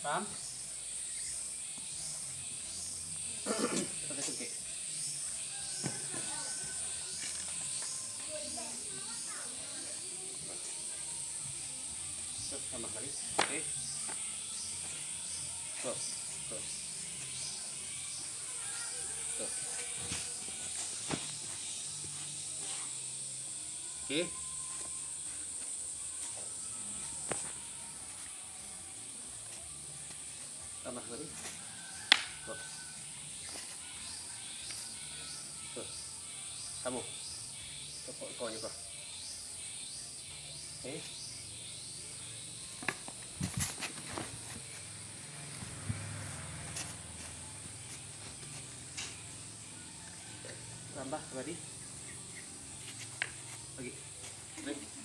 Paham? Pakai tungkik. Tambah lagi. Okey. Terus. Okey. Tambah lagi. Terus. Sambung. Kau juga. Okey. Tambah tadi. Lagi. Baik.